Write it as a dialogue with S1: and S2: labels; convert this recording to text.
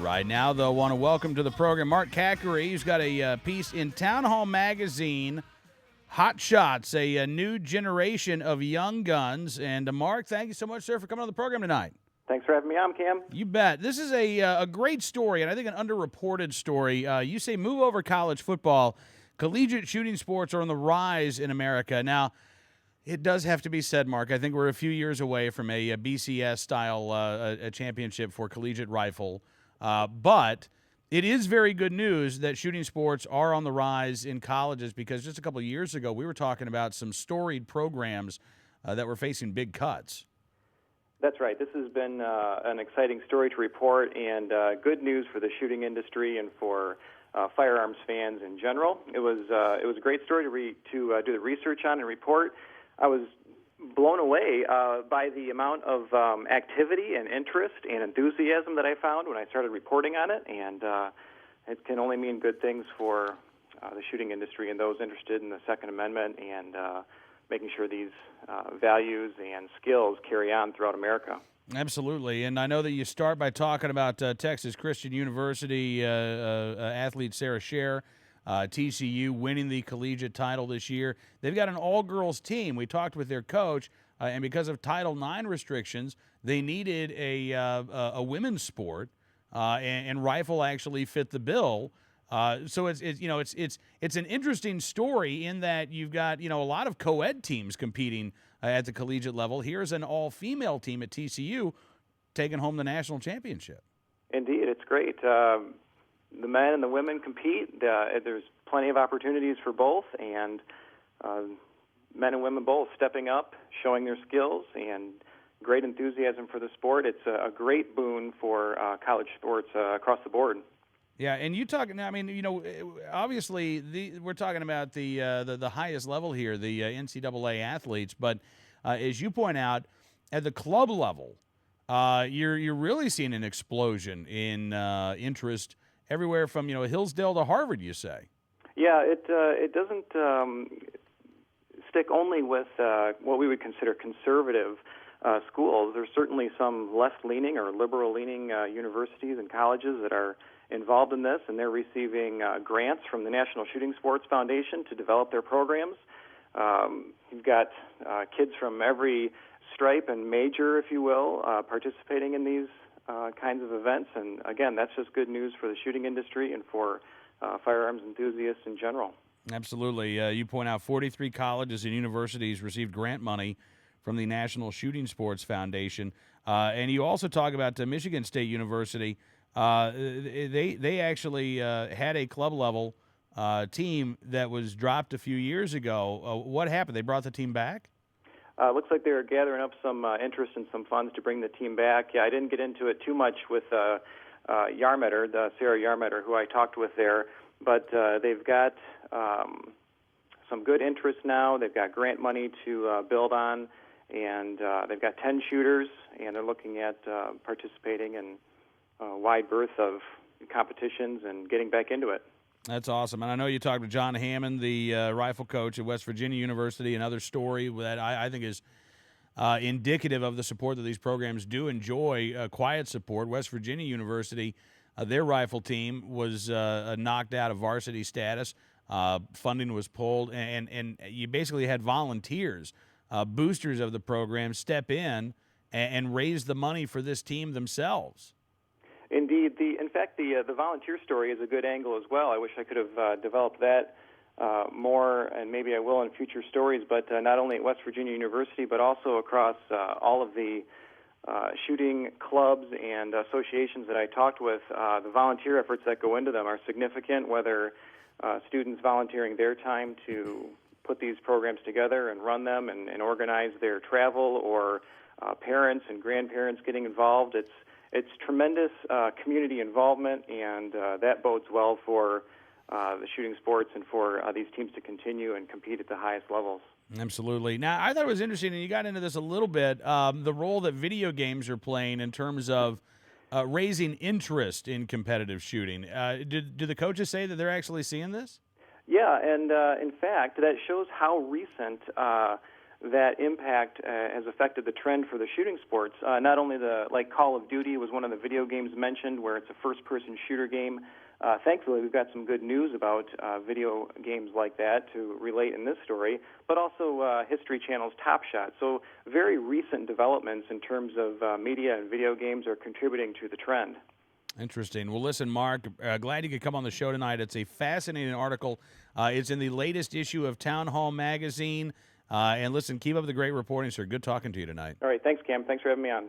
S1: Right now, though, I want to welcome to the program Mark Cackery. He's got a piece in Town Hall Magazine, Hot Shots, a new generation of young guns. And Mark, thank you so much, sir, for coming on the program tonight.
S2: Thanks for having me on, Cam.
S1: You bet. This is a great story, and I think an underreported story. You say move over college football. Collegiate shooting sports are on the rise in America. Now, it does have to be said, Mark, I think we're a few years away from a BCS-style a championship for collegiate rifle. But it is very good news that shooting sports are on the rise in colleges, because just a couple of years ago we were talking about some storied programs that were facing big cuts.
S2: That's right. This has been an exciting story to report, and good news for the shooting industry and for firearms fans in general. It was a great story to do the research on and report. I was blown away by the amount of activity and interest and enthusiasm that I found when I started reporting on it, and it can only mean good things for the shooting industry and those interested in the Second Amendment and making sure these values and skills carry on throughout America.
S1: Absolutely, and I know that you start by talking about Texas Christian University athlete Sarah Scher, TCU winning the collegiate title this year. They've got an all-girls team. We talked with their coach, and because of Title IX restrictions, they needed a women's sport, and rifle actually fit the bill. So it's an interesting story in that you've got a lot of co-ed teams competing at the collegiate level. Here's an all-female team at TCU taking home the national championship.
S2: Indeed, it's great. The men and the women compete. There's plenty of opportunities for both, and men and women both stepping up, showing their skills, and great enthusiasm for the sport. It's a great boon for college sports across the board.
S1: Yeah, and you talk. I mean, obviously, we're talking about the highest level here, the NCAA athletes. But as you point out, at the club level, you're really seeing an explosion in interest everywhere from Hillsdale to Harvard. You say? Yeah,
S2: it doesn't stick only with what we would consider conservative schools. There's certainly some left-leaning or liberal-leaning universities and colleges that are involved in this, and they're receiving grants from the National Shooting Sports Foundation to develop their programs. You've got kids from every stripe and major, if you will, participating in these kinds of events. And again, that's just good news for the shooting industry and for firearms enthusiasts in general.
S1: Absolutely. You point out 43 colleges and universities received grant money from the National Shooting Sports Foundation. And you also talk about Michigan State University. They actually had a club level team that was dropped a few years ago. What happened? They brought the team back?
S2: Looks like they were gathering up some interest and some funds to bring the team back. Yeah, I didn't get into it too much with Yarmetter, Sarah Yarmetter, who I talked with there, but they've got some good interest now. They've got grant money to build on, and they've got 10 shooters, and they're looking at participating in a wide berth of competitions and getting back into it.
S1: That's awesome. And I know you talked to John Hammond, the rifle coach at West Virginia University, another story that I think is indicative of the support that these programs do enjoy, quiet support. West Virginia University, their rifle team was knocked out of varsity status. Funding was pulled, and you basically had volunteers, boosters of the program, step in and raise the money for this team themselves.
S2: Indeed. In fact, the volunteer story is a good angle as well. I wish I could have developed that more, and maybe I will in future stories, but not only at West Virginia University, but also across all of the shooting clubs and associations that I talked with. The volunteer efforts that go into them are significant, whether students volunteering their time to put these programs together and run them and organize their travel, or parents and grandparents getting involved. It's tremendous community involvement, and that bodes well for the shooting sports and for these teams to continue and compete at the highest levels.
S1: Absolutely. Now, I thought it was interesting, and you got into this a little bit, the role that video games are playing in terms of raising interest in competitive shooting. Do the coaches say that they're actually seeing this?
S2: Yeah, and in fact, that shows how recent that impact has affected the trend for the shooting sports. Not only like Call of Duty was one of the video games mentioned, where it's a first-person shooter game. Thankfully, we've got some good news about video games like that to relate in this story, but also History Channel's Top Shot. So very recent developments in terms of media and video games are contributing to the trend.
S1: Interesting. Well, listen, Mark, glad you could come on the show tonight. It's a fascinating article. It's in the latest issue of Town Hall Magazine. And listen, keep up the great reporting, sir. Good talking to you tonight.
S2: All right. Thanks, Cam. Thanks for having me on.